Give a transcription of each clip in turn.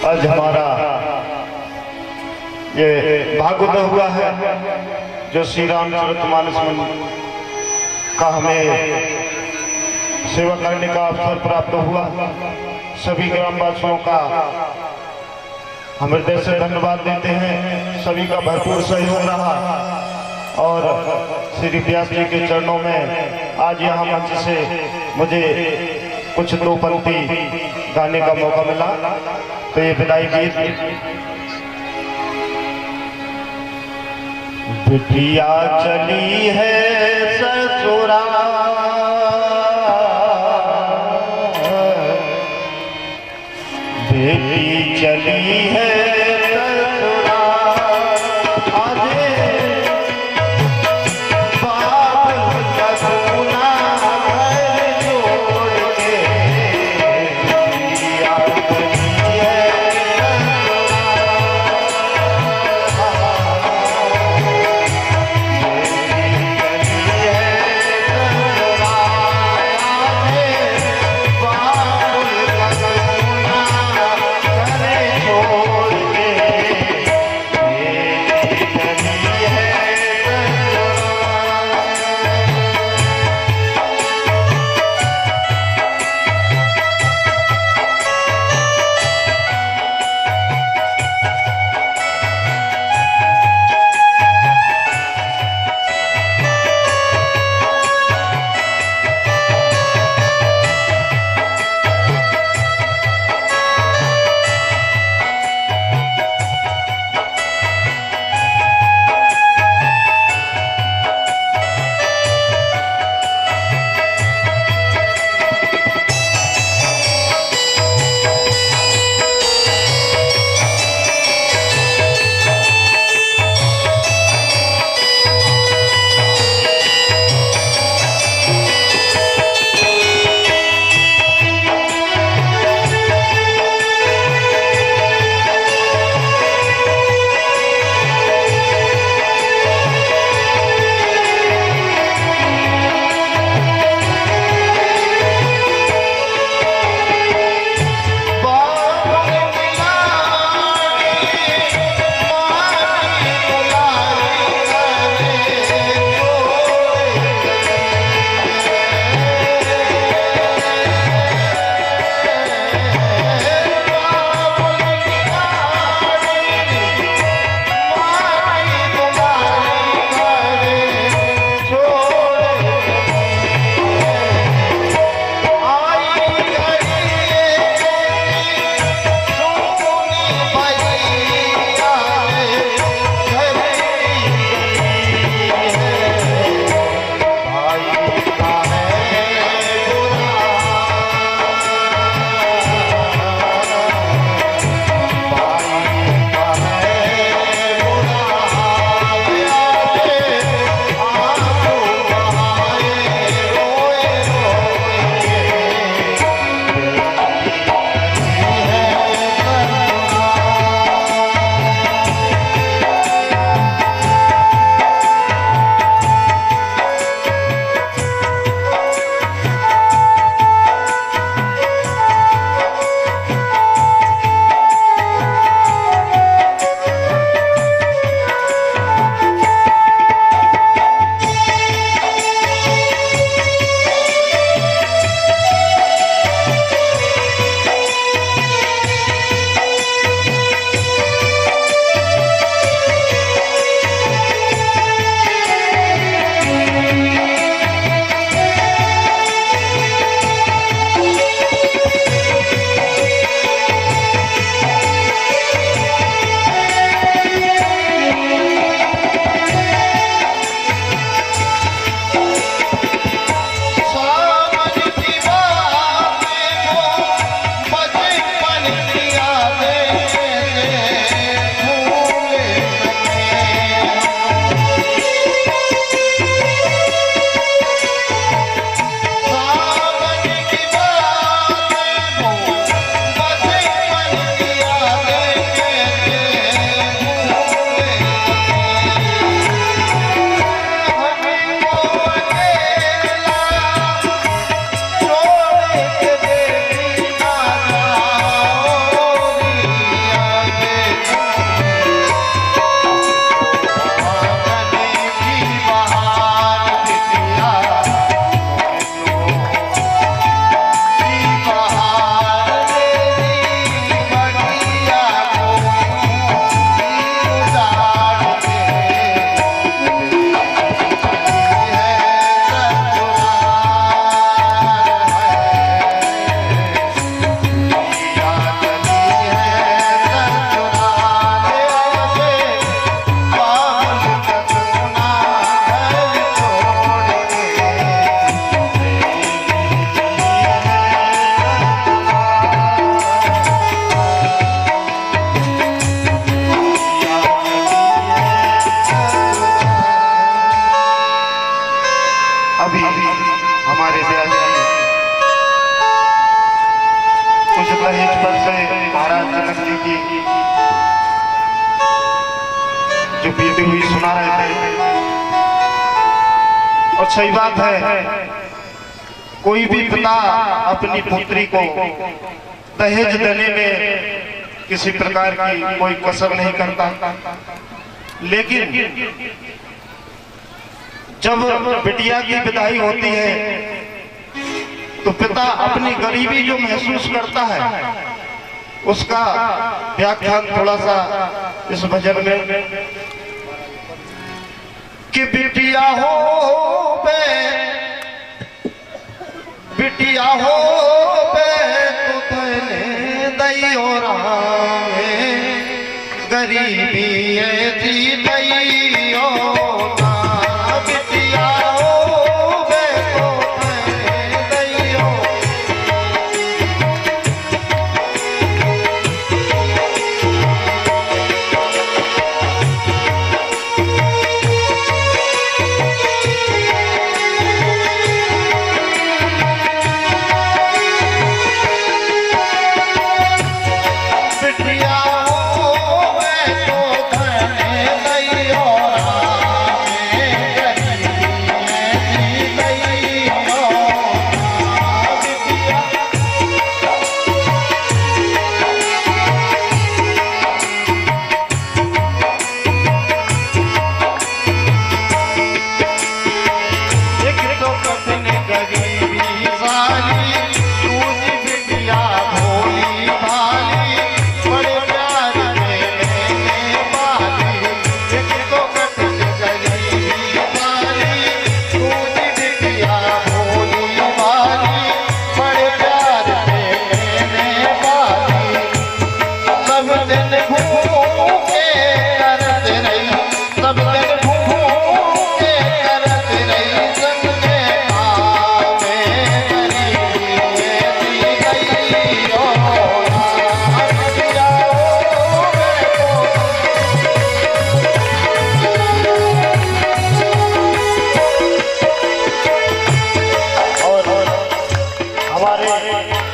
आज हमारा ये भागवत हुआ है जो श्री रामचरितमानस का हमें सेवा करने का अवसर प्राप्त हुआ। सभी ग्रामवासियों का हम हृदय से धन्यवाद देते हैं। सभी का भरपूर सहयोग रहा और श्री व्यास जी के चरणों में आज यहाँ मंच से मुझे कुछ दो पंक्ति गाने का मौका मिला। तो ये विदाई गीत बिटिया चली है ससुरा बेटी चली है छोड़ के की जो बीती हुई सुना रहे थे। और सही बात है, कोई भी पिता अपनी पुत्री को दहेज देने में किसी प्रकार की कोई कसर नहीं करता, लेकिन जब बिटिया की विदाई होती है तो पिता अपनी गरीबी जो महसूस करता है उसका व्याख्यान थोड़ा सा इस भजन में कि बिटिया हो बे तू थने दैयो रामे गरीबी ऐसी दैयो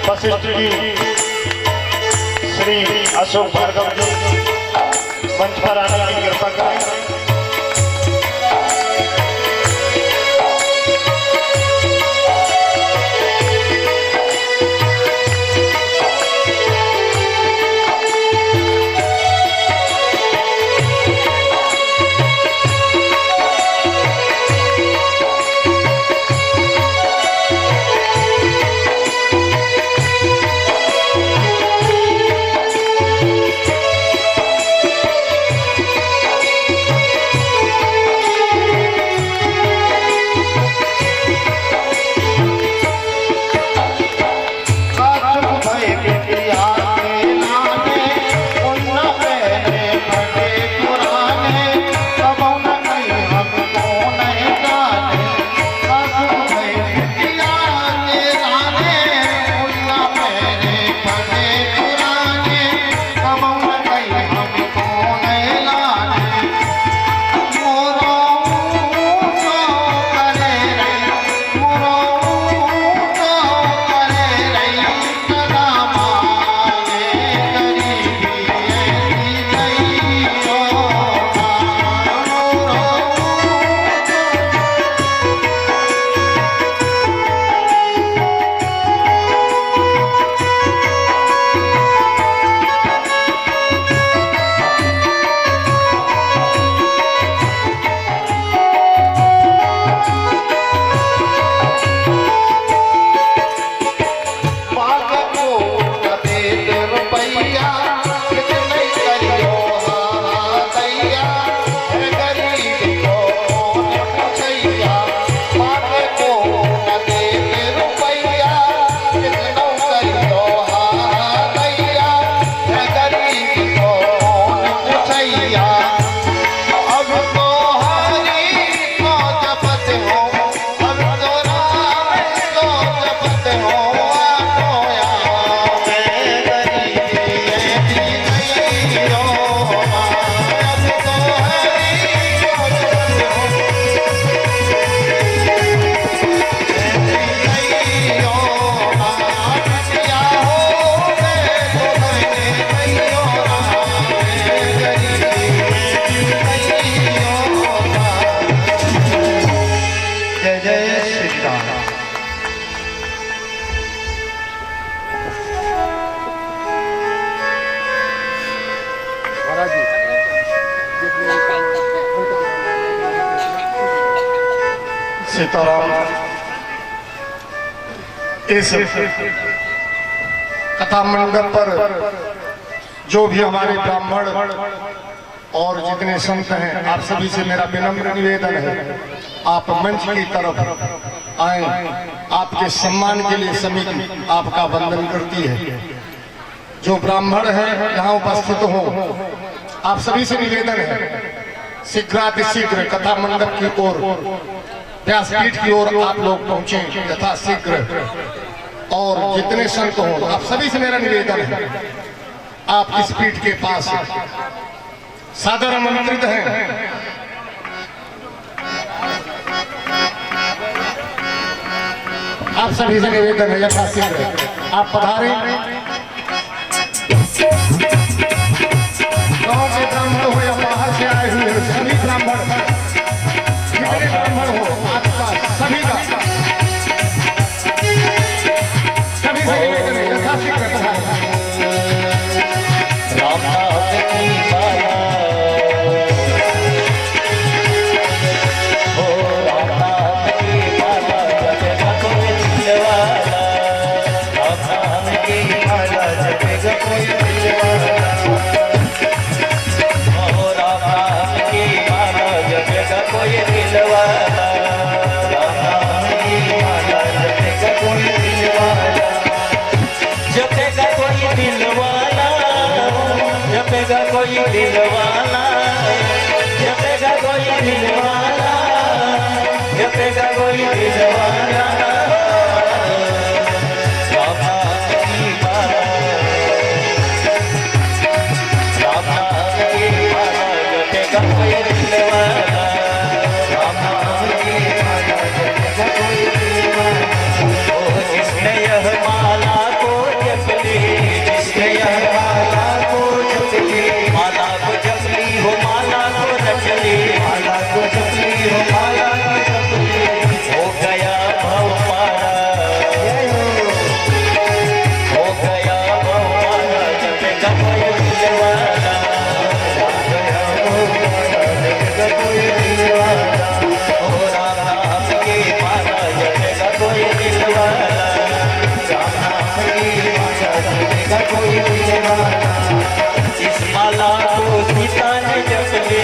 वशिष्ठ जी श्री अशोक भार्गव जी मंच पर आने की कृपा करें। सीताराम। इस कथा मंडप पर जो भी हमारे ब्राह्मण और जितने संत हैं, आप सभी से मेरा विनम्र निवेदन है, आप मंच की तरफ आए। आपके सम्मान के लिए समिति आपका वंदन करती है। जो ब्राह्मण हैं यहाँ उपस्थित हो, आप सभी से निवेदन है, शीघ्रातिशीघ्र कथा मंडप की ओर, व्यासपीठ की ओर आप लोग पहुंचे यथा शीघ्र। और जितने संत हो, आप सभी से मेरा निवेदन है, आप इस पीठ के पास सादर आमंत्रित हैं। आप सभी से निवेदन है, यथा शीघ्र आप पधारें। गांव के ब्राह्मण हो या बाहर से आए हुए सभी ब्राह्मण, जितने ब्राह्मण हो, आपका सभी का सभी से निवेदन है, यथा शीघ्र पधारें। जपेगा कोई दिलवाला, जपेगा कोई दिलवाला, जपेगा कोई दिलवाला। राधा की माला, राधा की माला, जपेगा कोई दिलवाला, राधा की माला, जपेगा कोई दिलवाला। ओ जिसने यह माला को जप ली, जिसने यह माला को माला को जपली हो, माला को रचली, माला को जपली हो, माला को जपली, हो गया भव पारा, हो गया भव पारा, जपेगा कोई दिलवाला, हो गया भव पारा, जपेगा कोई दिलवाला। हो राधा की माला, जपेगा कोई दिलवाला, राधा की माला, जपेगा कोई दिलवाला। इस माला को सीता ने जप ली,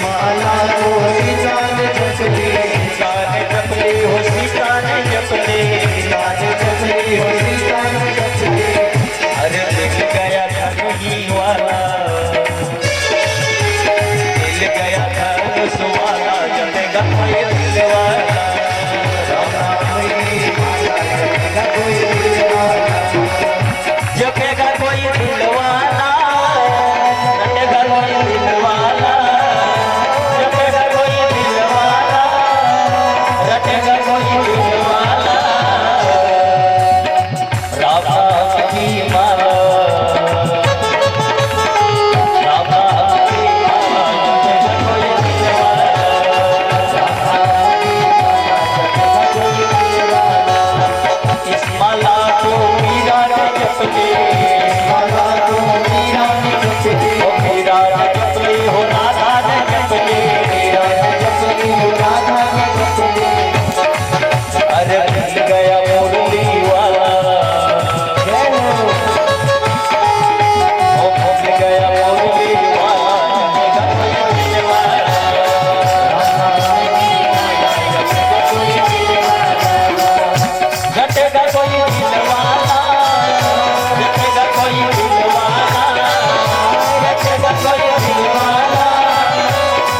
माला को सीता ने जप ली, सीता ने जप ली हो, सीता ने जप ली, सीता ने जप ली हो, सीता ने जप ली। अरे मिल गया धनुही वाला, मिल गया धनुष वाला, जपेगा कोई दिलवाला, राधा की माला, जपेगा कोई दिलवाला, जपेगा कोई दिलवाला, रटेगा कोई दिलवाला, जपेगा कोई दिलवाला, रटेगा कोई दिलवाला। राधा की माला, राधा की माला, जपेगा कोई दिलवाला, राधा की माला, जपेगा कोई दिलवाला। इस माला को मीरा ने जप ली, माला को मीरा ने जप ली, हो मीरा ने जप ली हो, राधा ने जप ली, मीरा ने जप ली हो, राधा ने जप ली। अरे मिल गया मुरली वाला, ओ मिल गया मुरली वाला, जपेगा कोई दिलवाला, जपेगा कोई दिलवाला, जपेगा कोई दिलवाला, जपेगा कोई दिलवाला, जपेगा कोई दिलवाला,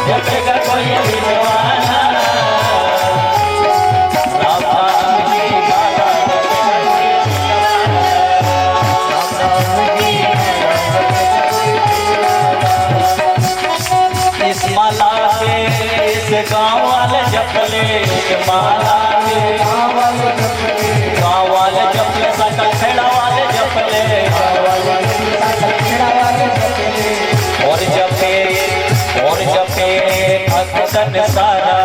जपेगा कोई दिलवाला। राधा की माला, राधा की माला, इस माला के इस गाँव वाले जप ले, इस माला के गाँव वाले जप ले, गाँव वाले जप ले, सकल खेड़ा वाले जप ले, सकल खेड़ा वाले जप ले। और जपे भक्तन सारा,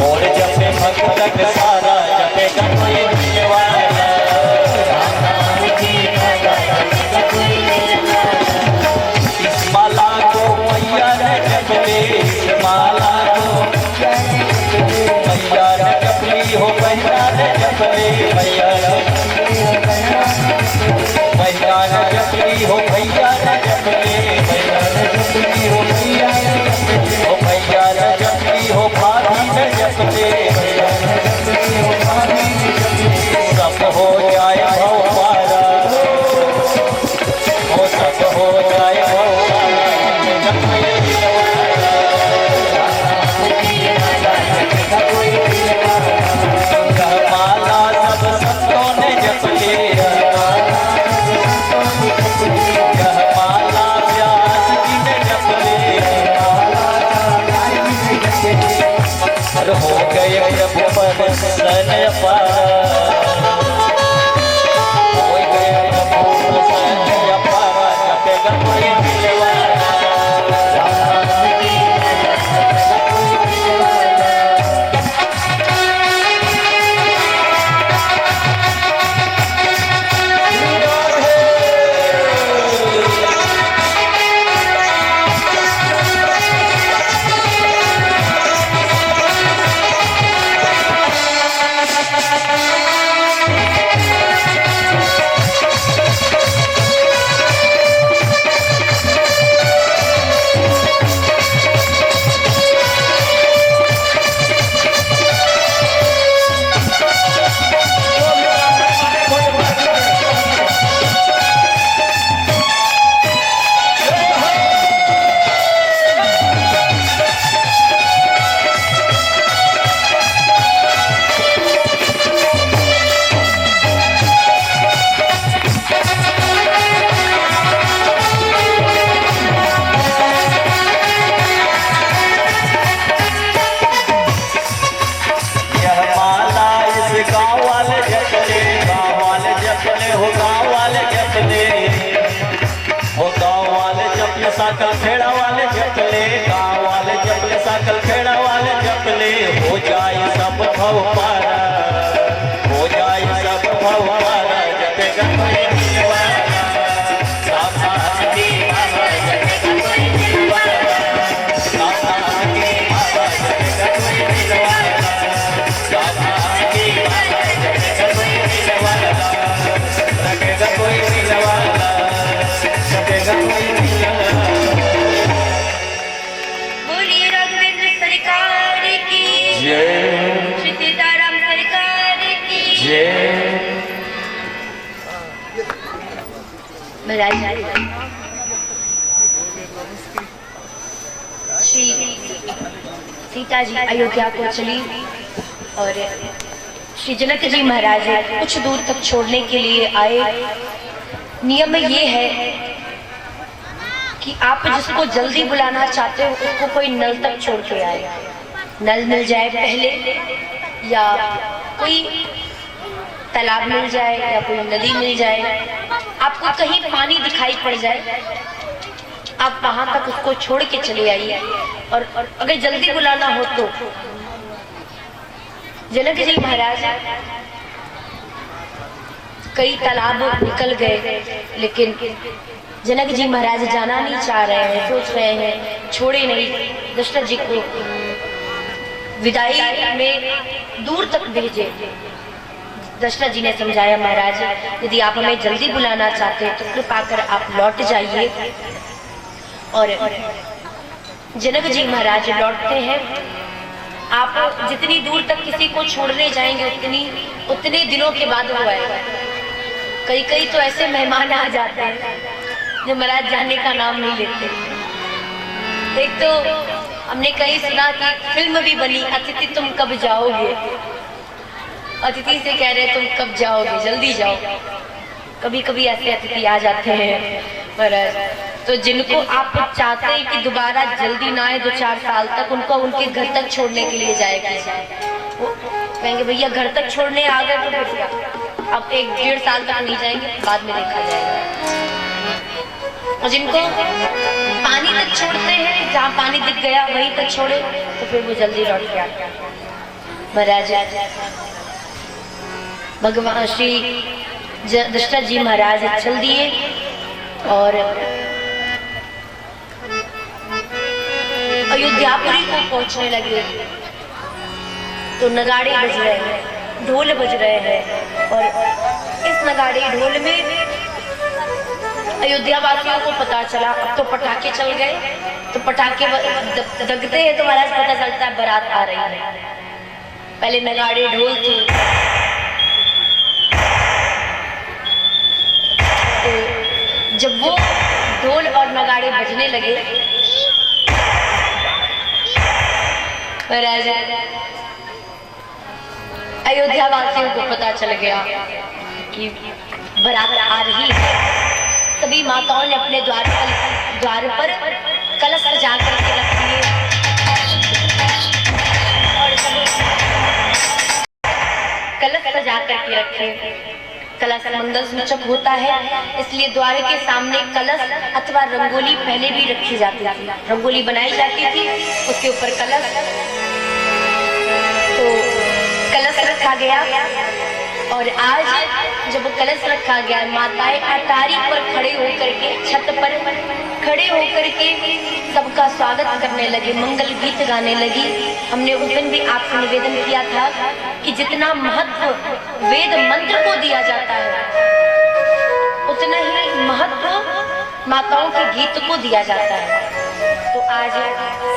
और जपे भक्तन सारा, जपेगा कोई दिलवाला, राधा की माला, जपेगा कोई दिलवाला। इस माला को मैया ने जप ली, इस माला को जपती हो भैया ओ भैया न जपती हो भाभी न जपते सब हो जाए भव पारा ओ सब हो जाए भव माला सब संतों ने जप लिया माला व्यास जी ने जप लिया और हो गए जब पर सन पारा हो गए जब पर सन पारा जपेगा कोई दिलवारा साकल खेड़ा वाले जपले गाँव वाले जपले साकल खेड़ा वाले जपले हो जाए सब भव पारा हो जाए सब भव पारा जपेगा कोई दिलवारा साधा की बाबा जपेगा कोई दिलवारा साधा की बाबा जपेगा कोई दिलवारा साधा की बाबा जपेगा कोई दिलवारा लगेगा कोई दिलवारा जपेगा कोई श्री सीता जी अयोध्या को चली और श्री जनक जी महाराज कुछ दूर तक छोड़ने के लिए आए। नियम ये है कि आप जिसको जल्दी बुलाना चाहते हो उसको कोई नल तक छोड़ के आए। नल मिल जाए पहले या कोई तालाब मिल जाए या कोई नदी मिल जाए, आपको कहीं पानी दिखाई पड़ जाए, आप वहां तक उसको छोड़ के चले आइए। और अगर जल्दी बुलाना हो तो जनक जी महाराज कई तालाब निकल गए, लेकिन जनक जी महाराज जाना नहीं चाह रहे हैं, सोच रहे हैं छोड़े नहीं, दशरथ जी को विदाई में दूर तक भेजे। दशरथ जी ने समझाया, महाराज यदि आप हमें जल्दी बुलाना चाहते हैं तो कृपा कर आप लौट जाइए। और जनक जी महाराज लौटते हैं। आप जितनी दूर तक किसी को छोड़ने जाएंगे उतने दिनों के बाद वो आएगा। कई तो ऐसे मेहमान आ जाते हैं जो महाराज जाने का नाम नहीं लेते। एक तो हमने कहीं सुना कि फिल्म भी बनी, अतिथि तुम कब जाओगे, अतिथि से कह रहे तुम कब जाओगे, जल्दी जाओ। कभी कभी ऐसे अतिथि आ जाते हैं महाराज, तो जिनको आप चाहते हैं कि दोबारा जल्दी ना आए 2-4 साल तक, उनको उनके घर तक छोड़ने के लिए जाएगा। वो कहेंगे भैया घर तक छोड़ने आ गए तो फिर क्या, अब 1-1.5 साल तक नहीं जाएंगे, बाद में देखा जाएगा। और जिनको पानी तक छोड़ते हैं, जहाँ पानी दिख गया वहीं तक छोड़े तो फिर वो जल्दी लौट के आते हैं। महाराज भगवान श्री दशरथ जी महाराज चल दिए और अयोध्यापुरी को पहुंचने लगे। तो नगाड़े बज रहे हैं, ढोल बज रहे हैं, और इस नगाड़े ढोल में अयोध्या वासियों को पता चला, अब तो पटाखे चल गए, तो पटाखे दगते हैं तो महाराज पता चलता है बारात आ रही है। पहले नगाड़े ढोल थे, तो जब वो ढोल और नगाड़े बजने लगे महाराज अयोध्या वासियों को पता चल गया कि बारात आ रही है। सभी माताओं ने अपने द्वार पर कलश सजा करके रख दिए और कलश सजा करके रखे। कलश मंगल सूचक होता है, इसलिए द्वार के सामने कलश अथवा रंगोली पहले भी रखी जाती थी। रंगोली बनाई जाती थी, उसके ऊपर कलश, तो कलश रखा गया। और आज जब वो कलश रखा गया, माताएं अटारी पर खड़े होकर के, छत पर खड़े होकर के सबका स्वागत करने लगे, मंगल गीत गाने लगी। हमने उस दिन भी आपसे निवेदन किया था कि जितना महत्व वेद मंत्र को दिया जाता है, उतना ही महत्व माताओं के गीत को दिया जाता है। तो आज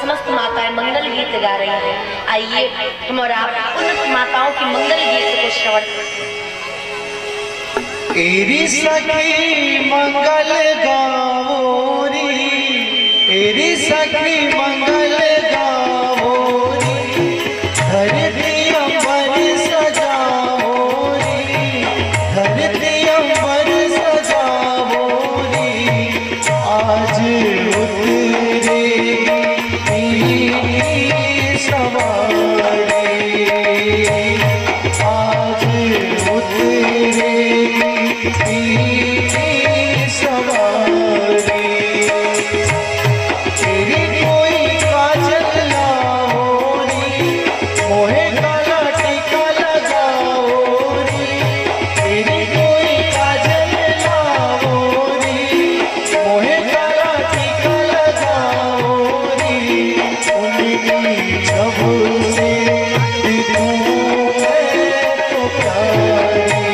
समस्त माताएं मंगल गीत गा रही हैं। आइए हम और आप उन माताओं की मंगल गीत को श्रवण। एरी सखी मंगल गावोरी, एरी सखी मंगल गावोरी, धरती अंबर सजावोरी, धरती अंबर सजावोरी, आज उतरेगी सवारी, आज उतरेगी सवारी। तेरी कोई काजल लाओरी, मोहे काला टीका लगाओरी, तेरी कोई काजल लाओरी, मोहे काला टीका लगाओरी, उनकी जब से दिखूं मैं तो प्यारी,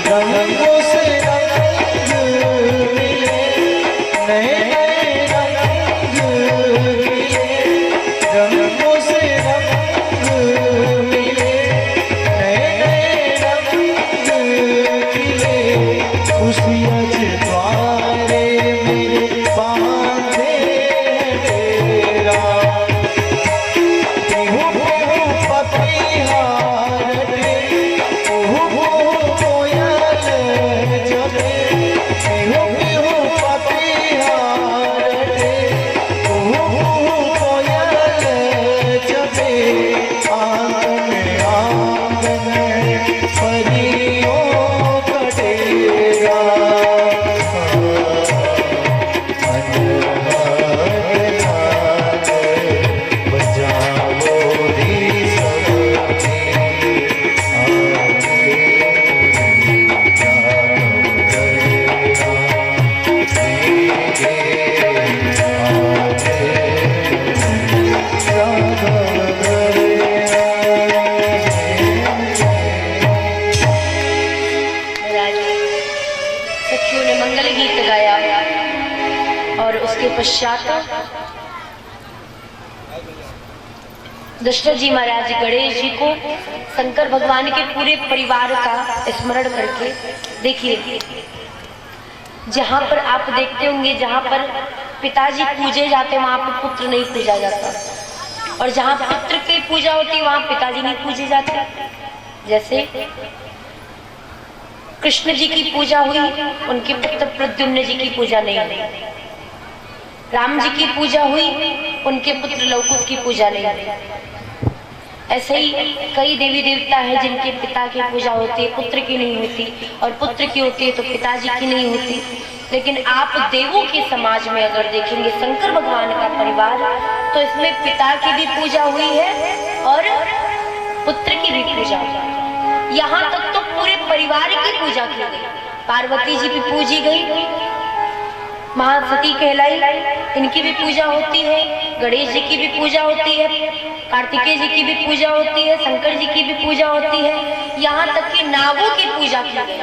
रंगों से रंग मिले, नए नए रंग मिले, रंगों से रंग मिले, नए नए रंग मिले, खुशियाँ द्वारे मेरे बांधे तेरा, बिहू बिहू पतिहार दे, बिहू बिहू कोयल जबे, बिहू बिहू पतिहार दे, बिहू बिहू कोयल जबे, आंगन परियों का डेरा, सखियों ने मंगल गीत गाया और उसके पश्चात दशरथ जी महाराज गणेश जी को शंकर भगवान के पूरे परिवार का स्मरण करके, देखिए जहां पर आप देखते होंगे जहां पर पिताजी पूजे जाते वहां पर पुत्र नहीं पूजा जाता, और जहां पुत्र की पूजा होती वहां पिताजी नहीं पूजे जाते। जैसे कृष्ण जी की पूजा हुई, उनके पुत्र प्रद्युम्न जी की पूजा नहीं हुई। राम जी की पूजा हुई, उनके पुत्र लवकुश की पूजा नहीं हुई। ऐसे ही कई देवी देवता है जिनके पिता की पूजा होती है, पुत्र की नहीं होती, और पुत्र की होती है तो पिताजी की नहीं होती। लेकिन आप देवों के समाज में अगर देखेंगे शंकर भगवान का परिवार, तो इसमें पिता की भी पूजा हुई है और पुत्र की भी पूजा हुई है। यहाँ तक तो पूरे परिवार की पूजा की गई। पार्वती जी भी पूजी गई, महासती कहलाई, इनकी भी पूजा होती है। गणेश जी की भी पूजा होती है, कार्तिकेय जी की भी पूजा होती है, शंकर जी की भी पूजा होती है। यहाँ तक कि नागों की पूजा की गई।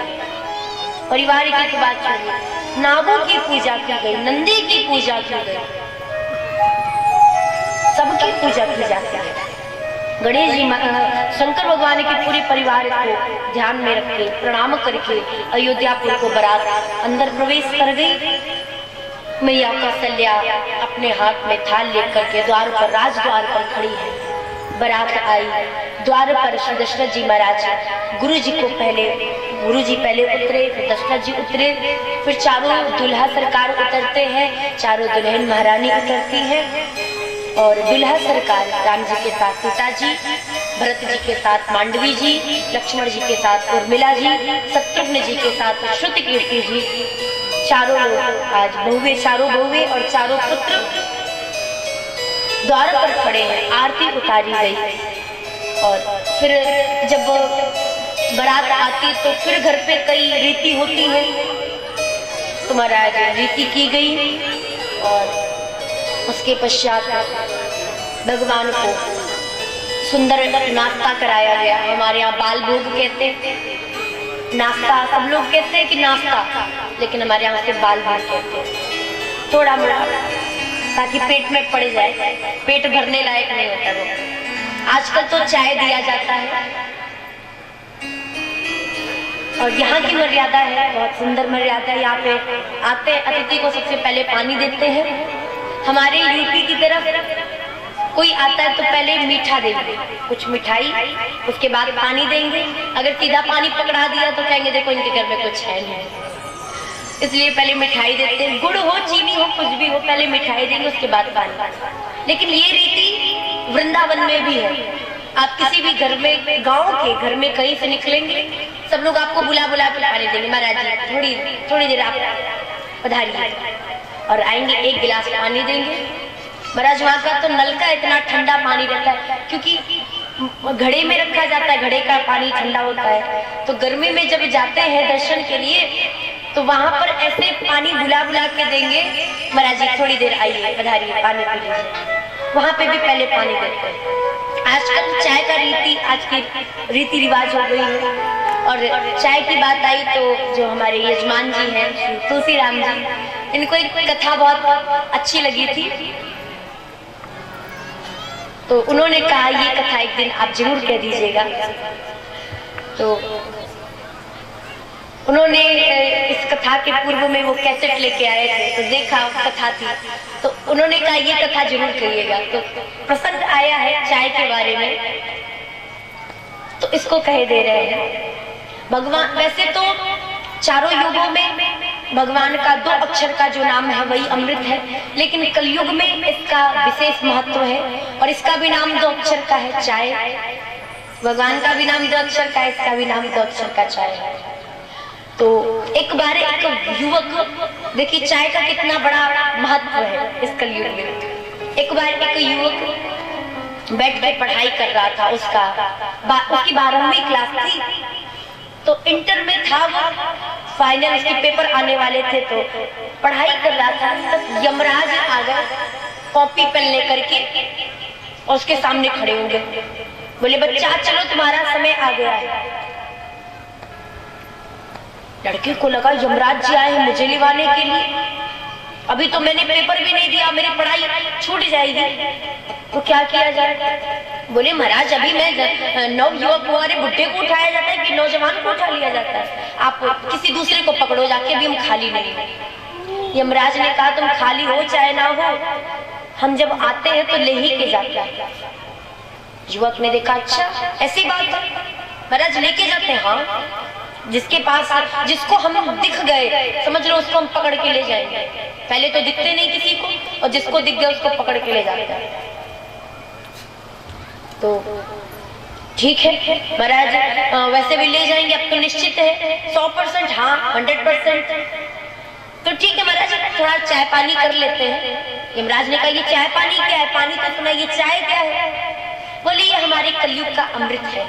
परिवार की बात छोड़िए, नागों की पूजा की गई, नंदी की पूजा की गई, सबकी पूजा की जाती है। गणेश जी शंकर भगवान के पूरे परिवार को ध्यान में रख के प्रणाम करके अयोध्यापुर को बारात अंदर प्रवेश कर गई। मैया कौशल्या अपने हाथ में थाल लेकर के द्वार पर, राजद्वार पर खड़ी है। बारात आई, द्वार पर श्री दशरथ जी महाराज गुरु जी पहले उतरे, फिर दशरथ जी उतरे, फिर चारों दुल्हा सरकार उतरते हैं, चारों दुल्हन महारानी उतरती हैं। और दुल्हा सरकार राम जी के साथ सीता जी, भरत जी के साथ मांडवी जी, लक्ष्मण जी के साथ उर्मिला जी, शत्रुघ्न जी के साथ श्रुतकीर्ति जी, चारों लोग आज चारों बहुए और चारों पुत्र द्वार पर खड़े हैं। आरती उतारी गई और फिर जब बारात आती तो फिर घर पे कई रीति होती है, तो महाराज रीति की गई और उसके पश्चात भगवान को सुंदर नाश्ता कराया गया। हमारे यहाँ बाल भोग कहते हैं, नाश्ता सब लोग कहते हैं कि नाश्ता, लेकिन हमारे यहाँ से बाल भोग कहते हैं। थोड़ा मोड़ा ताकि पेट में पड़ जाए, पेट भरने लायक नहीं होता वो। आजकल तो चाय दिया जाता है और यहाँ की मर्यादा है, बहुत सुंदर मर्यादा है। यहाँ पे आते अतिथि को सबसे पहले पानी देते हैं। हमारे यूपी की तरफ कोई आता है तो पहले मीठा देंगे, कुछ मिठाई, उसके बाद पानी देंगे। अगर सीधा पानी पकड़ा दिया तो कहेंगे देखो इनके घर में कुछ है नहीं, इसलिए पहले मिठाई देते हैं। गुड़ हो, चीनी हो, कुछ भी हो, पहले मिठाई देंगे उसके बाद पानी। लेकिन ये रीति वृंदावन में भी है। आप किसी भी घर में, गांव के घर में कहीं से निकलेंगे, सब लोग आपको बुला बुला के पानी देंगे। महाराज जी थोड़ी देर आप पधारिए, और आएंगे, एक गिलास पानी देंगे। महाराज वहाँ का तो नल का इतना ठंडा पानी रहता है, क्योंकि घड़े में रखा जाता है, घड़े का पानी ठंडा होता है। तो गर्मी में जब जाते हैं दर्शन के लिए तो वहां पर ऐसे पानी बुला बुला के देंगे। महाराज जी थोड़ी देर आइए, पधारिए, पानी पी लीजिए। वहां पे भी पहले पानी देते हैं। आजकल चाय का आज की रीति रिवाज हो गई है। और चाय की बात आई तो जो हमारे यजमान जी हैं तुलसी राम जी, इनको एक कथा बहुत अच्छी लगी थी, तो उन्होंने कहा ये कथा एक दिन आप जरूर कह दीजिएगा। तो उन्होंने इस कथा के पूर्व में वो कैसेट लेके आए थे, तो देखा कथा थी, तो उन्होंने कहा ये कथा जरूर कहिएगा। तो प्रसंग आया है चाय के बारे में, तो इसको कह दे रहे हैं। भगवान वैसे तो चारों युगों में भगवान का 2 अक्षर का जो नाम है वही अमृत है, लेकिन कलयुग में इसका विशेष महत्व है और इसका भी नाम 2 अक्षर का है, चाय। भगवान का भी नाम 2 अक्षर का है, इसका भी नाम 2 अक्षर का चाय है। तो एक बार एक युवक, देखिए चाय का कितना बड़ा महत्व है इस कलयुग में। एक बार एक युवक बैठ के पढ़ाई कर रहा था, उसकी 12वीं क्लास थी, तो इंटर में था वो, फाइनल उसके पेपर आने वाले थे, तो पढ़ाई कर रहा था। तब यमराज आ गए कॉपी पेन लेकर के और उसके सामने खड़े हो गए, बोले बच्चा चलो तुम्हारा समय आ गया है। लड़के को लगा यमराज जी आए हैं मुझे लिवाने के लिए, अभी तो मैंने पेपर भी नहीं दिया, मेरी पढ़ाई छूट जाएगी, तो क्या किया जाए। बोले महाराज अभी मैं नव युवक को, अरे बुढ़े को उठाया जाता है कि नौजवान को उठा लिया जाता है, आप किसी दूसरे को पकड़ो जाके, अभी हम खाली नहीं। यमराज ने कहा तुम खाली हो चाहे ना हो, हम जब आते हैं तो ले ही के जाते हैं। युवक ने देखा अच्छा ऐसी बात, महाराज लेके जाते हैं। हाँ, जिसके पास, जिसको हम दिख गए समझ लो उसको हम पकड़ के ले जाएंगे। पहले तो दिखते नहीं किसी को, और जिसको दिख गया उसको पकड़ के ले जाते हैं। तो ठीक है महाराज, वैसे भी ले जाएंगे, अब तो निश्चित है 100%, हाँ 100%। तो ठीक है महाराज, थोड़ा चाय पानी कर लेते हैं। यमराज ने कहा ये चाय पानी क्या है? पानी तो सुना, ये चाय क्या है? बोले ये हमारे कलयुग का अमृत है।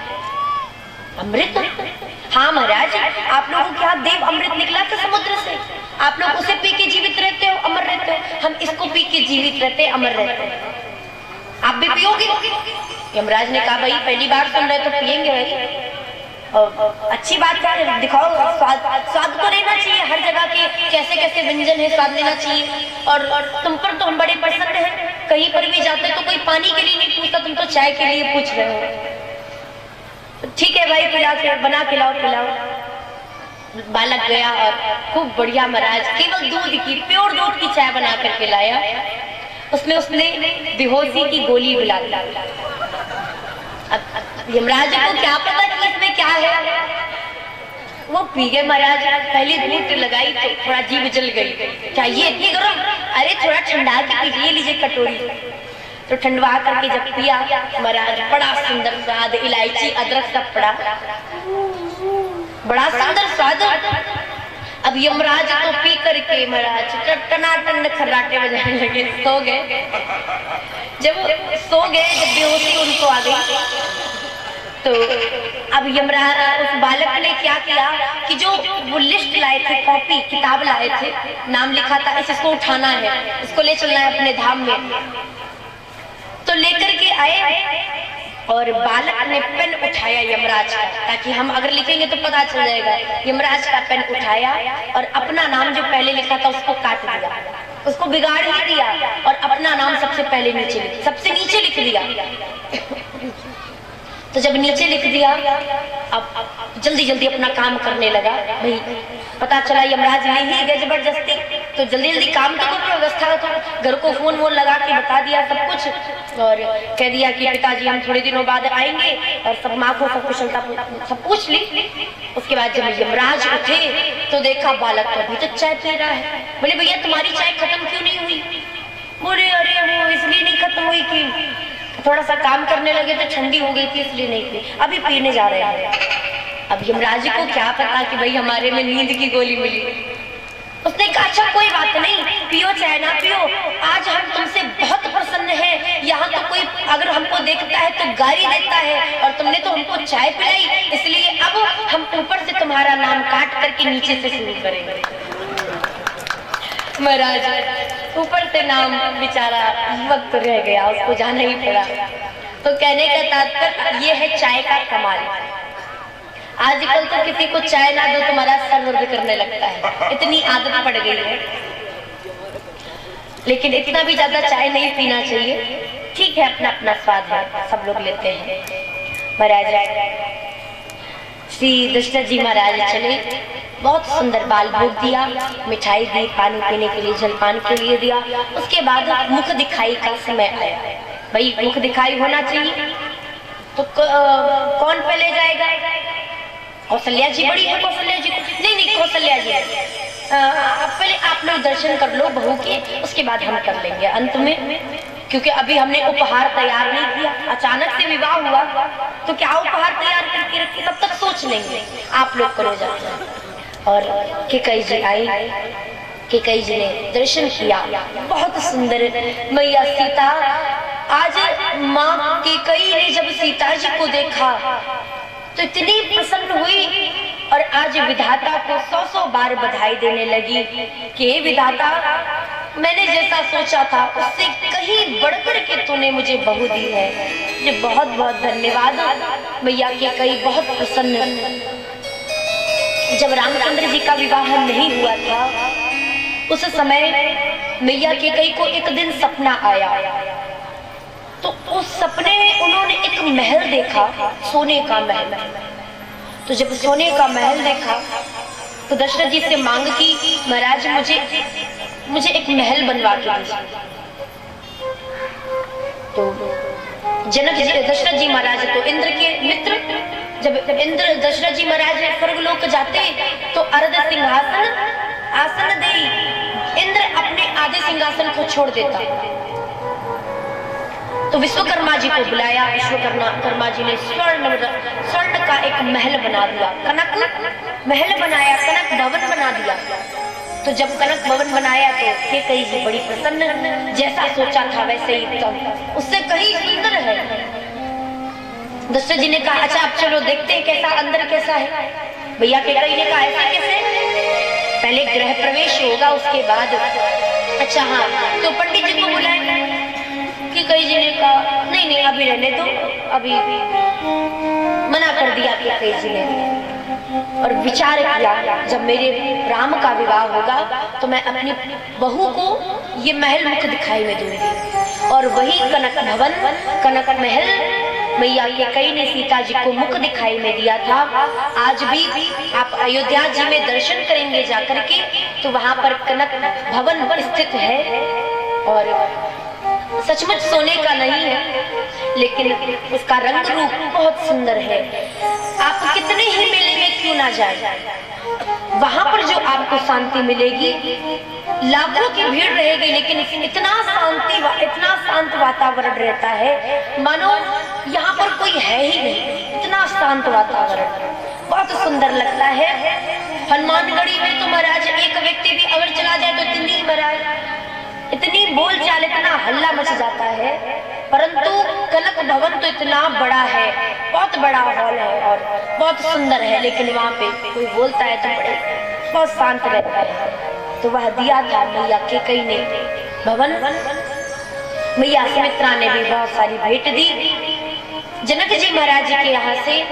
अमृत? हाँ महाराज, आप लोगों के यहाँ देव अमृत निकला था समुद्र से, आप लोग उसे पी के जीवित रहते हो, अमर रहते हो। हम इसको पी के जीवित रहते, अमर रहते हैं। आप भी पियोगे? यमराज ने कहा भाई पहली बार सुन रहे तो पियेंगे भाई, और अच्छी बात है, दिखाओ स्वाद तो लेना चाहिए, हर जगह के कैसे कैसे व्यंजन है स्वाद लेना चाहिए। और तुम पर तो हम बड़े प्रसन्न हैं, कहीं पर भी जाते तो कोई पानी के लिए नहीं पूछता, तुम तो चाय के लिए पूछ रहे हो। ठीक है भाई, पिला के बना खिलाओ खिलाओ। बालक गया और खूब बढ़िया महाराज केवल दूध की, प्योर दूध की चाय बना करके लाया। उसमें उसने बेहोशी की गोली मिला दी। अब यमराज को क्या पता कि इसमें क्या है, वो पी गए महाराज। पहली धूप लगाई तो थोड़ा जीभ जल गई, क्या ये इतनी गर्म? अरे थोड़ा ठंडा के पीजिए, लीजिए कटोरी। तो ठंडवा करके जब पिया महाराज, बड़ा सुंदर स्वाद, इलायची अदरक सब पड़ा, बड़ा सुंदर स्वाद। अब यमराज तो पी करके महाराज टनाटन खर्राटे बजाने लगे, सो गए। जब सो गए, जब बेहोशी उनको आ गई, तो अब यमराज उस बालक ने क्या किया कि जो वो लिस्ट लाए थे, कॉपी किताब लाए थे, नाम लिखा था इसको उठाना है, इसको ले चलना है अपने धाम में, तो लेकर के आए। और बालक ने पेन उठाया यमराज का, ताकि हम अगर लिखेंगे तो पता चल जाएगा। यमराज का पेन उठाया और अपना नाम जो पहले लिखा था उसको काट दिया, उसको बिगाड़ ही दिया, और अपना नाम सबसे पहले सबसे नीचे लिख दिया। तो जब नीचे लिख दिया, अब जल्दी जल्दी अपना काम करने लगा। भाई पता चला यमराज ले ही गए जबरदस्ती, तो जल्दी जल्दी काम तो करो, व्यवस्था तो घर को फोन वोन लगा के बता दिया सब कुछ, और कह दिया कि पिताजी हम थोड़े दिनों बाद आएंगे, और सब माँ को सब कुशलता सब पूछ ली। उसके बाद जब यमराज उठे तो देखा बालक अभी तक चाय पी रहा है। बोले भैया तुम्हारी चाय खत्म क्यों नहीं हुई? बोले अरे वो इसलिए नहीं खत्म हुई कि थोड़ा सा काम करने लगे तो ठंडी हो गई थी, इसलिए नहीं पी, अभी पीने जा रहे हैं। अब यमराज को क्या पता कि भाई हमारे में नींद की गोली मिली। उसने कहा अच्छा कोई बात नहीं, पियो चाहे ना पियो, आज हम तुमसे बहुत प्रसन्न हैं। यहाँ तो कोई अगर हमको देखता है तो गाली देता है, और तुमने तो हमको चाय पिलाई, इसलिए अब हम ऊपर से तुम्हारा नाम काट करके नीचे से शुरू करेंगे। महाराज ऊपर से नाम बेचारा वक्त रह गया, उसको जाना ही पड़ा। तो कहने का तात्पर्य ये है चाय का कमाल। आजकल तो किसी को चाय ना दो तुम्हारा सर दर्द करने लगता है, इतनी आदत पड़ गई है। लेकिन इतना भी ज्यादा चाय नहीं पीना चाहिए, ठीक है अपना अपना स्वाद है, सब लोग लेते हैं। महाराज श्री दशरथ जी महाराज चले, बहुत सुंदर बाल भोग दिया, मिठाई दी, पानी पीने के लिए जलपान के लिए दिया। उसके बाद मुख दिखाई का समय आया। भाई मुख दिखाई होना चाहिए, तो कौन पहले जाएगा? कौशल्या जी बड़ी है, कौशल्या जी नहीं कौशल्या जी पहले आप लोग दर्शन कर लो बहू के, उसके बाद हम कर लेंगे अंत में, क्योंकि अभी हमने उपहार तैयार नहीं किया। अचानक से विवाह हुआ तो क्या उपहार तैयार करके रखे, तब तक सोच लेंगे। आप लोग करो जाते। और केकई जी आई, केकई जी ने दर्शन किया, बहुत सुंदर मैया सीता। आज माँ केकई ने जब सीता जी को देखा तो इतनी प्रसन्न हुई, और आज विधाता को 100 बार बधाई देने लगी कि विधाता मैंने जैसा सोचा था उससे कहीं बढ़कर के तूने मुझे बहू दी है। ये बहुत बहुत धन्यवाद मैया केकई, बहुत प्रसन्न। जब रामचंद्र जी का विवाह नहीं हुआ था उस समय मैया केकई को एक दिन सपना आया, तो उस सपने में उन्होंने एक महल देखा, सोने का महल। तो जब सोने का महल देखा तो दशरथ जी से मांग की महाराज मुझे एक महल बनवा के दीजिए। तो जनक जी दशरथ जी महाराज तो इंद्र के मित्र, जब इंद्र दशरथ जी महाराज स्वर्गलोक जाते तो अर्ध सिंहासन आसन दे इंद्र अपने आधे सिंहासन को छोड़ देता। तो विश्वकर्मा जी को बुलाया, विश्वकर्मा जी ने स्वर्ण का एक महल बना दिया, कनक महल बनाया, कनक भवन बना दिया। तो जब कनक भवन बनाया तो कैकेयी जी बड़ी प्रसन्न, जैसा सोचा था वैसे ही एकदम उससे कहीं सुंदर है। दशरथ जी ने कहा अच्छा अब चलो देखते हैं कैसा अंदर कैसा है। भैया कैकेयी ने कहा ऐसा कैसे, पहले गृह प्रवेश होगा उसके बाद। अच्छा हाँ, तो पंडित जी को बुलाए। कैकेयी जी ने कहा नहीं नहीं अभी रहने दो, अभी मना कर दिया कैकेयी जी ने। और विचार किया जब मेरे राम का विवाह होगा तो मैं अपनी बहू को ये महल मुख दिखाई में दूंगी। और वही कनक भवन, कनक महल मैया कैकेयी ने सीता जी को मुख दिखाई में दिया था। आज भी आप अयोध्या जी में दर्शन करेंगे जाकर के तो वहां पर कनक भवन स्थित है। और सचमुच सोने का नहीं है लेकिन उसका रंग रूप बहुत सुंदर है। आप कितने ही मेले में क्यों ना जाए, वहां पर जो आपको शांति मिलेगी, लाखों की भीड़ रहेगी लेकिन इतना शांत वातावरण रहता है मानो यहाँ पर कोई है ही नहीं, इतना शांत वातावरण बहुत सुंदर लगता है। हनुमानगढ़ी में तो महाराज एक व्यक्ति भी अगर चला जाए तो इतनी महाराज इतनी बोलचाल, इतना हल्ला मच जाता है, परंतु कनक भवन तो इतना बड़ा है, बहुत बड़ा हॉल है और बहुत सुंदर है, लेकिन वहाँ पे कोई बोलता है तो बड़े बहुत शांत रहता है। तो वह दिया था मैया कैकेयी ने भवन। मैया सुमित्रा ने भी बहुत सारी भेंट दी। जनक जी महाराज के यहाँ से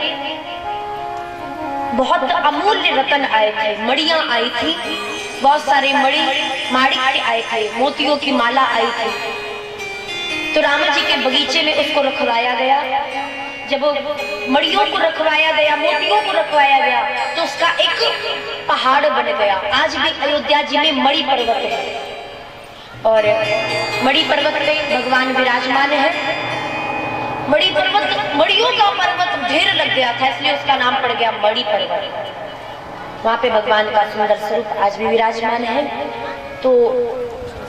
बहुत अमूल्य रतन आए थे, मड़ियां आई थी, बहुत सारे माणिक्य आए थे, मोतियों की माला आई थी। तो राम जी के बगीचे में उसको रखवाया गया। जब मड़ियों को रखवाया गया, मोतियों को रखवाया गया तो उसका एक पहाड़ बन गया। आज भी अयोध्या जी में मणि पर्वत है और मणि पर्वत पे भगवान विराजमान है। मणि पर्वत, मड़ियों का पर्वत ढेर लग गया था इसलिए उसका नाम पड़ गया मणि पर्वत। वहां पे भगवान का सुंदर स्वरूप आज भी विराजमान है। तो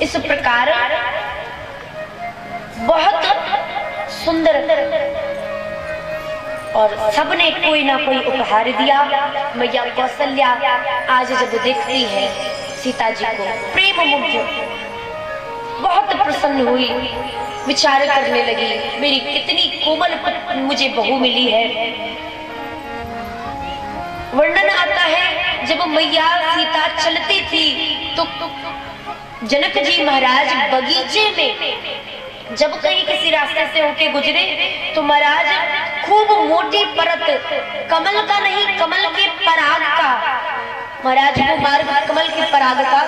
इस प्रकार बहुत सुंदर और सबने कोई ना कोई उपहार दिया। मैया कौशल्या आज जब देखती है सीता जी को प्रेम मुग्ध, बहुत प्रसन्न हुई, विचार करने लगी मेरी कितनी कोमल मुझे बहू मिली है। वर्णन आता है जब मैया सीता चलती थी तो जनक जी महाराज बगीचे में जब कहीं किसी रास्ते से होके गुजरे तो महाराज खूब मोटी परत, कमल का नहीं कमल के पराग का, महाराज वो मार्ग कमल के पराग का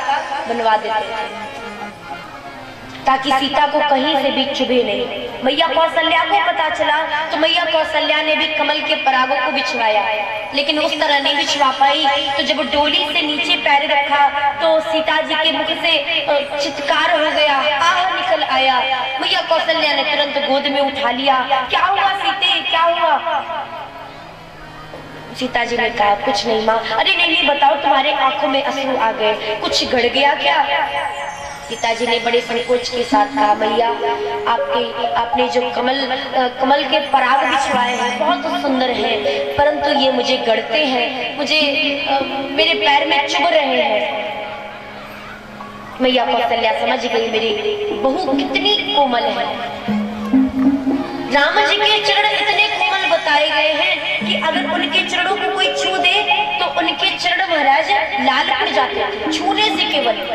बनवा देते थे ताकि सीता को कहीं से भी चुभे नहीं। मैया कौशल्या को पता चला तो मैया कौशल्या ने भी कमल के परागों को बिछवाया, लेकिन उस तरह नहीं बिछवा पाई। तो जब डोली से नीचे पैर रखा तो सीता जी के मुख से चित्कार हो गया, आह निकल आया। मैया कौशल्या ने तुरंत गोद में उठा लिया। क्या हुआ सीते, क्या हुआ? सीता जी ने कहा कुछ नहीं माँ। अरे नहीं बताओ, तुम्हारे आंखों में आंसू आ गए, कुछ गड़ गया क्या? सीता जी ने बड़े संकोच के साथ कहा मैया आपने जो कमल के पराग बिछवाए हैं बहुत सुंदर हैं, परंतु ये मुझे गड़ते हैं, मुझे मेरे पैर में चुभ रहे हैं। मैया कौशल्या समझ गई मेरी बहू कितनी कोमल है। राम जी के चरण इतने कोमल बताए गए हैं कि अगर उनके चरणों को कोई छू दे तो उनके चरण महाराज लाल पड़ जाते हैं छूने से केवल।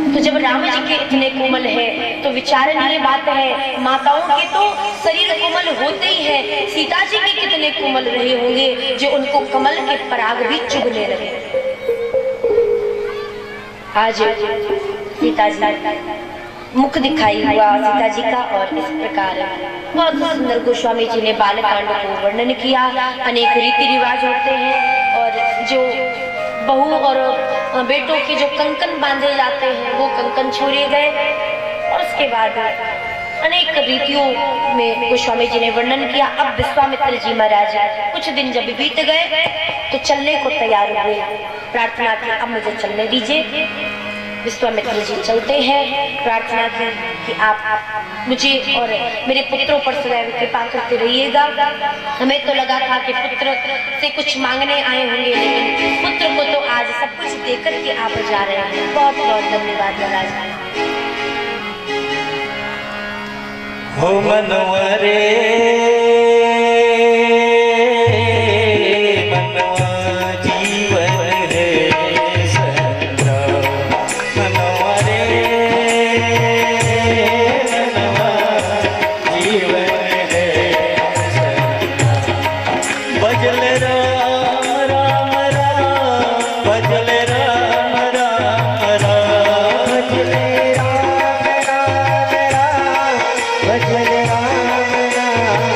तो जब राम जी के इतने कोमल है तो विचारणीय बात है, माताओं के तो शरीर कोमल होते ही है, सीता जी भी कितने कोमल रहे होंगे जो उनको कमल के पराग भी चुभने लगे। आज सीता जी मुख दिखाई हुआ सीता जी का और इस प्रकार बहुत सुंदर गोस्वामी जी ने बालकांड को वर्णन किया। अनेक रीति रिवाज होते हैं और जो बहू और बेटों के जो कंकन बांधे जाते हैं वो कंकन छोड़े गए और उसके बाद अनेक रीतियों में गोस्वामी जी ने वर्णन किया। अब विश्वामित्र जी महाराज कुछ दिन जब बीत गए तो चलने को तैयार हुए, प्रार्थना की अब मुझे चलने दीजिए। विश्वामित्र जी चलते हैं, प्रार्थना की कि आप मुझे और मेरे पुत्रों पर सदैव कृपा करते रहिएगा। हमें तो लगा था कि पुत्र से कुछ मांगने आए होंगे, लेकिन पुत्र को तो आज सब कुछ देकर के आप जा रहे हैं। बहुत बहुत धन्यवाद महाराज। हो मनवरे मनवा जीवन है संग्रा मनवरे मनवा जीवन है संग्रा भजल राम राम राम भजल राम राम राम भजल राम राम राम भजल राम राम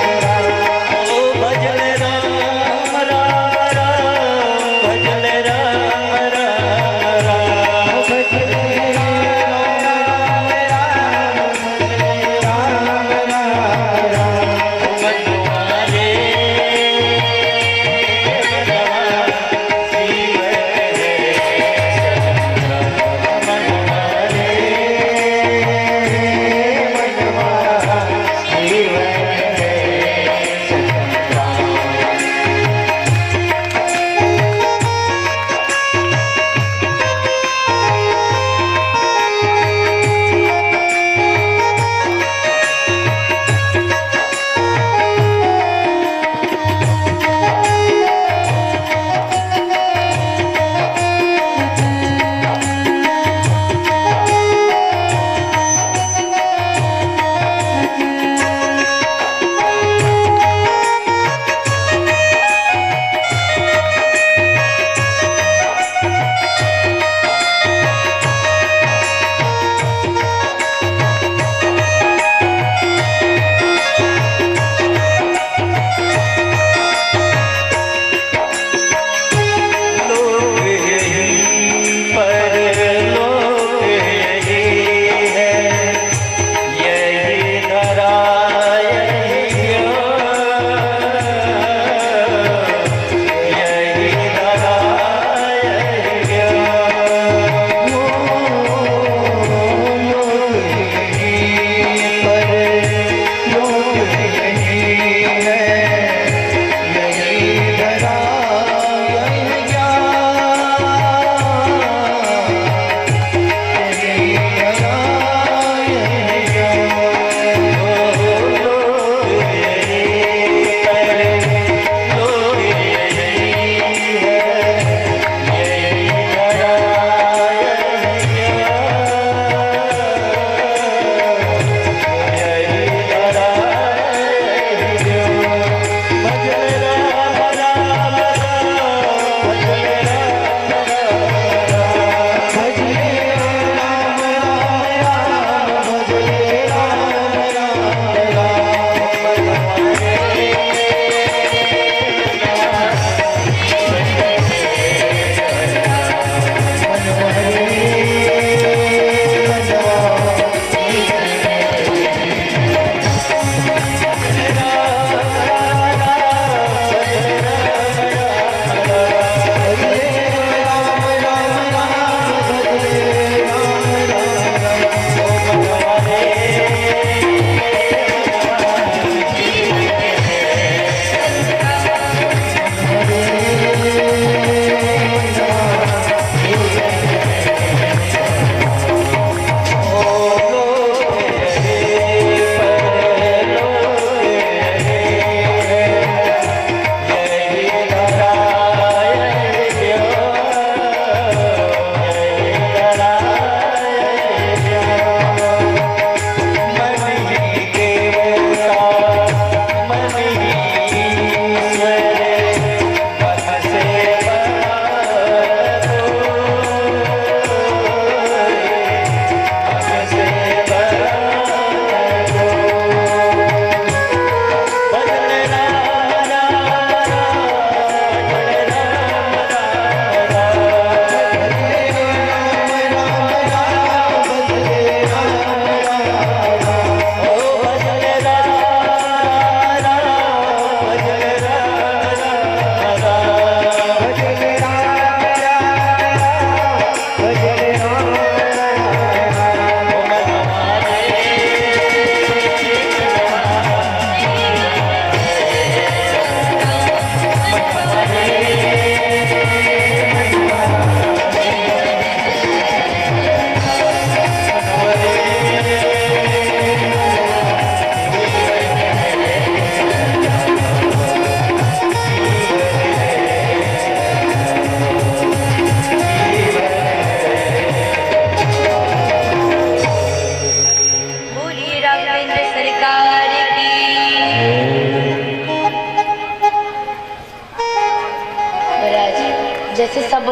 जैसे सब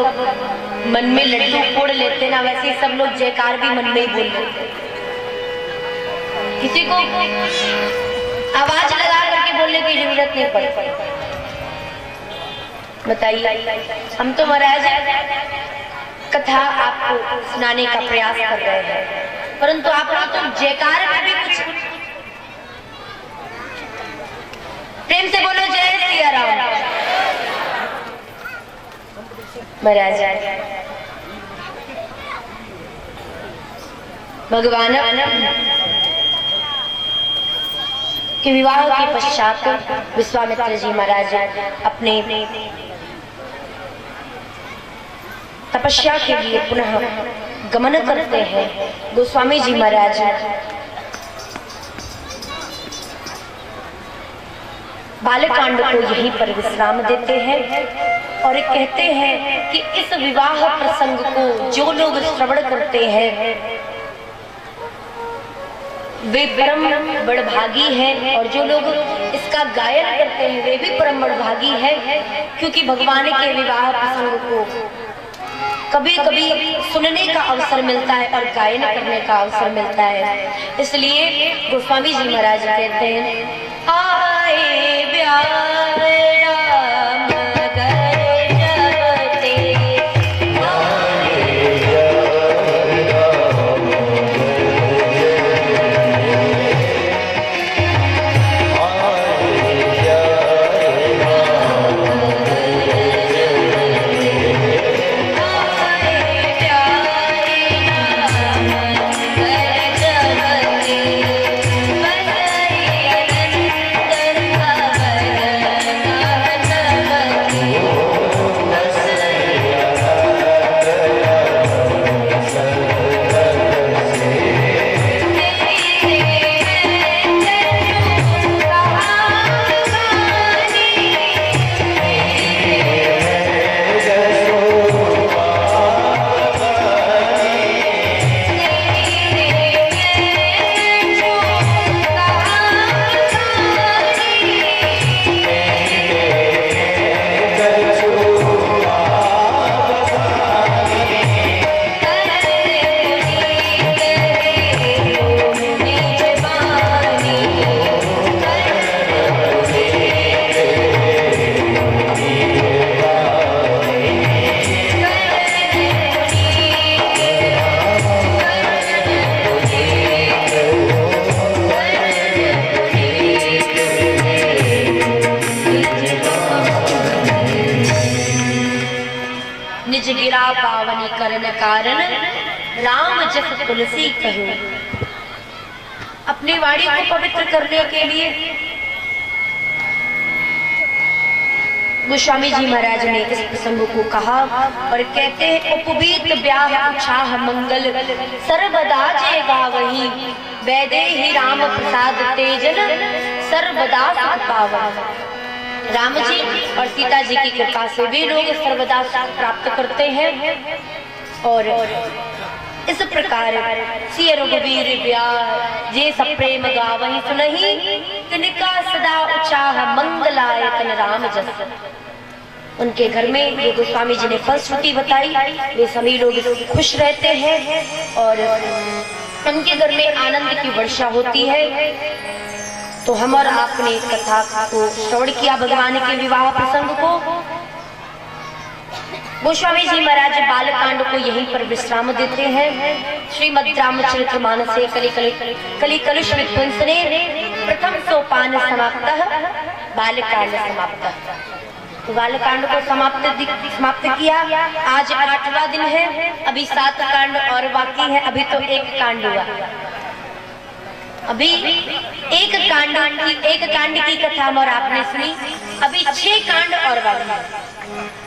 मन में लड्डू फोड़ लेते ना, वैसे सब लोग जयकार भी मन में ही बोल लेते। किसी को आवाज लगा करके बोलने की जरूरत नहीं पड़ती। बताइए, हम तो महाराज कथा आपको सुनाने का प्रयास कर रहे हैं, परंतु आप तो जयकार में भी कुछ प्रेम से बोलो, जय सिया राम। महाराज भगवान के विवाह के पश्चात विश्वामित्र जी महाराज अपने तपस्या के लिए पुनः गमन करते हैं। गोस्वामी जी महाराज बालकांड को यहीं पर विश्राम देते हैं और कहते हैं कि इस विवाह प्रसंग को जो लोग श्रवण करते हैं वे परम बड़भागी हैं, और जो लोग इसका गायन करते हैं वे भी परम बड़भागी हैं, क्योंकि भगवान के विवाह प्रसंग को कभी कभी सुनने का अवसर मिलता है और गायन करने का अवसर मिलता है। इसलिए गोस्वामी जी महाराज कहते हैं, आए ब्याह राम घर जगते, निज गिरा पावनी करण कारण राम जस तुलसी कहो। अपनी वाणी को पवित्र करने के लिए गोस्वामी जी महाराज ने इस प्रसंग को कहा और कहते हैं, उपवीत ब्याह उछाह मंगल सर्वदा जय गावही, वैदे ही राम प्रसाद तेजन सर्वदा सुख पावह। राम जी और सीता जी की कृपा से वे लोग सर्वदा सुख प्राप्त करते हैं। और इस प्रकार सिय रघुवीर ब्याह जे सब प्रेम गावहि सुनहि, तिनका सदा उचाह मंगलाय तन राम जस। उनके घर में ये गोस्वामी जी ने फलश्रुति बताई, वे सभी लोग खुश रहते हैं और उनके घर में आनंद की वर्षा होती है। तो हम और आपने कथा को श्रवण किया, भगवान के विवाह प्रसंग को। गोस्वामी जी महाराज बालकांड को यहीं पर विश्राम देते हैं। श्रीमद् रामचरितमानस कलि कलुष विध्वंसने प्रथम सोपान समाप्तः बालकांड समाप्तः। तो बालकांड को समाप्त किया। आज 8वां दिन है, अभी 7 कांड और बाकी है। अभी तो 1 कांड हुआ, अभी एक कांड की कथा हम और आपने सुनी। अभी 6 कांड और बाकी है।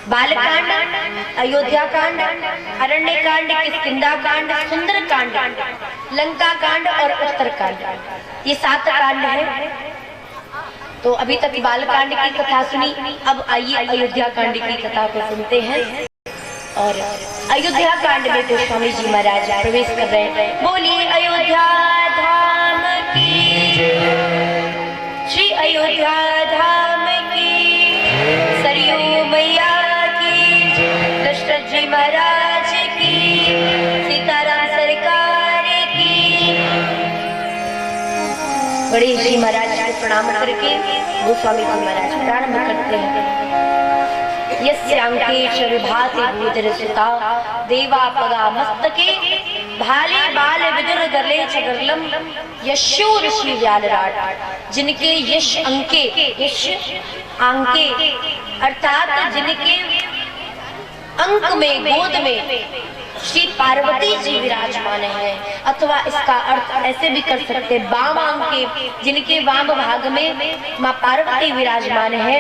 बालकांड, अयोध्या कांड, अरण्य कांड, किष्किंधा कांड, सुंदर कांड, लंका कांड और उत्तर कांड, ये 7 कांड है। तो अभी तक बालकांड की कथा सुनी, अब आइए अयोध्या कांड की कथा को सुनते हैं। और अयोध्या कांड में गोस्वामी जी महाराज प्रवेश कर रहे हैं। बोलिए अयोध्या धाम की जय, श्री अयोध्या धाम की, सरयू मैया की जय, गणेश जी महाराज को प्रणाम करके गोस्वामी जी महाराज प्रारंभ करते हैं। यस्यांके च विभाति भूधरसुता देवा पगा मस्तके भाले बाल विदुर गले च गरलम यशो ऋषि व्यालराट। जिनके यश अंके, यश अंके अर्थात जिनके अंक में, गोद में श्री पार्वती जी विराजमान है, अथवा इसका अर्थ ऐसे भी कर सकते हैं वाम अंके, जिनके वाम भाग में माँ पार्वती विराजमान है।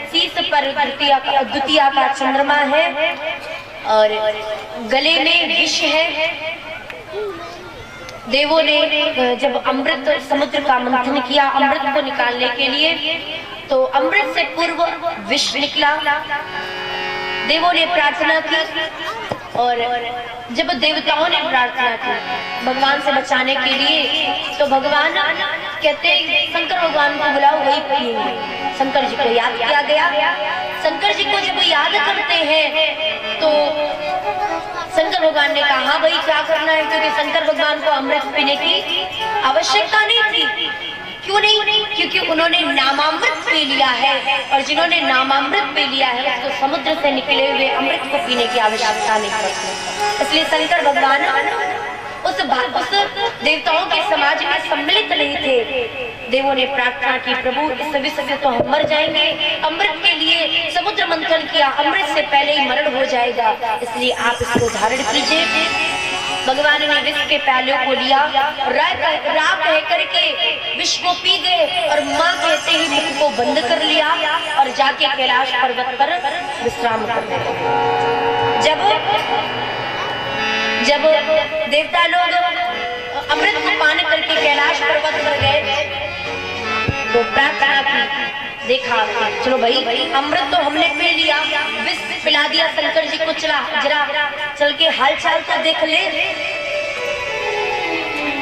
शीश पर द्वितीया का चंद्रमा है और गले में विष है। देवों ने जब अमृत समुद्र का मंथन किया अमृत को निकालने के लिए, तो अमृत से पूर्व विष निकला। देवों ने प्रार्थना की और जब देवताओं ने प्रार्थना की भगवान से बचाने के लिए, तो भगवान कहते शंकर भगवान को बुलाओ, वही पिएंगे। शंकर जी को याद किया गया। शंकर जी को जब याद करते हैं तो शंकर भगवान ने कहा हाँ भाई क्या करना है, क्योंकि शंकर भगवान को अमृत पीने की आवश्यकता नहीं थी। क्यों नहीं? क्योंकि उन्होंने नामामृत पी लिया है, और जिन्होंने नामामृत पी लिया है उसको समुद्र से निकले हुए अमृत को पीने की आवश्यकता नहीं पड़ती। इसलिए शंकर भगवान उस देवताओं के समाज में सम्मिलित नहीं थे। देवों ने प्रार्थना की प्रभु इस विष से तो हम मर जाएंगे, अमृत के लिए समुद्र मंथन किया, अमृत से पहले ही मरण हो जाएगा, इसलिए आप इसको धारण कीजिए। भगवान ने विष के प्यालों को लिया, रा कह करके विष को पी गए और माँ कहते ही मुख को बंद कर लिया और जाके कैलाश पर्वत पर विश्राम करने लगे। जब देवता लोग अमृत को पान करके कैलाश पर्वत पर गए तो प्रार्थना की, देखा चलो भाई अमृत तो हमने पी लिया, विष पिला दिया शंकर जी को, जरा चल के हालचाल तो देख ले।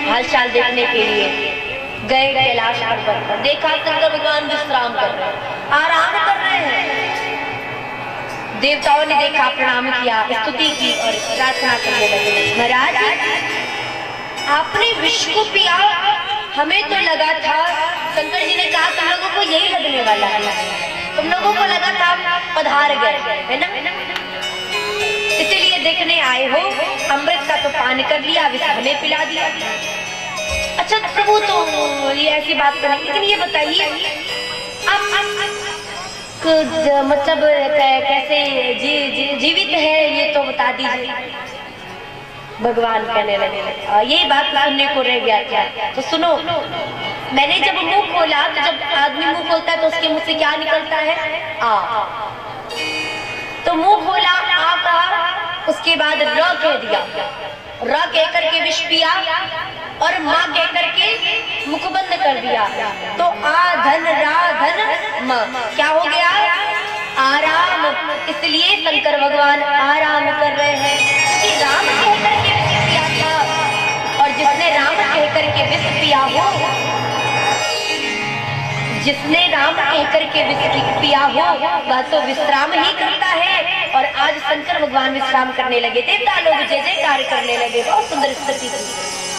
हालचाल देखने के लिए गए कैलाश पर्वत पर, देखा शंकर भगवान विश्राम कर रहे हैं, आराम कर रहे हैं। देवताओं ने देखा, प्रणाम किया, स्तुति की और प्रार्थना करने लगे। महाराज आपने विष को पिया, हमें तो लगा था, शंकर जी ने कहा तुम लोगों को यही लगने वाला है, तुम लोगों को लगा था पधार गए, है ना, इसीलिए देखने आए हो। अमृत का तो पान कर लिया, विष हमें पिला दिया। अच्छा प्रभु तो ये ऐसी बात करें, लेकिन ये बताइए आप मतलब कैसे जीवित है ये तो बता दीजिए। भगवान कहने लगे यही बात सुनने को रह गया क्या? तो सुनो, मैंने जब मुंह खोला, तो जब आदमी मुंह खोलता है तो उसके मुंह से क्या निकलता है? आ। तो मुंह खोला, आ कहा, उसके बाद र कह दिया, र कह करके विष पिया और माँ कह करके मुख बंद कर दिया। तो आ धन रा धन माँ क्या हो गया? आराम। इसलिए शंकर भगवान आराम कर रहे हैं कि राम कह करके विष पिया था, और जिसने राम कह करके विष पिया हो, जिसने राम कह करके विष पिया हो वह तो विश्राम ही करता है। और आज शंकर भगवान विश्राम करने लगे, देवता लोग जय जयकार करने लगे। बहुत सुंदर स्थिति थी।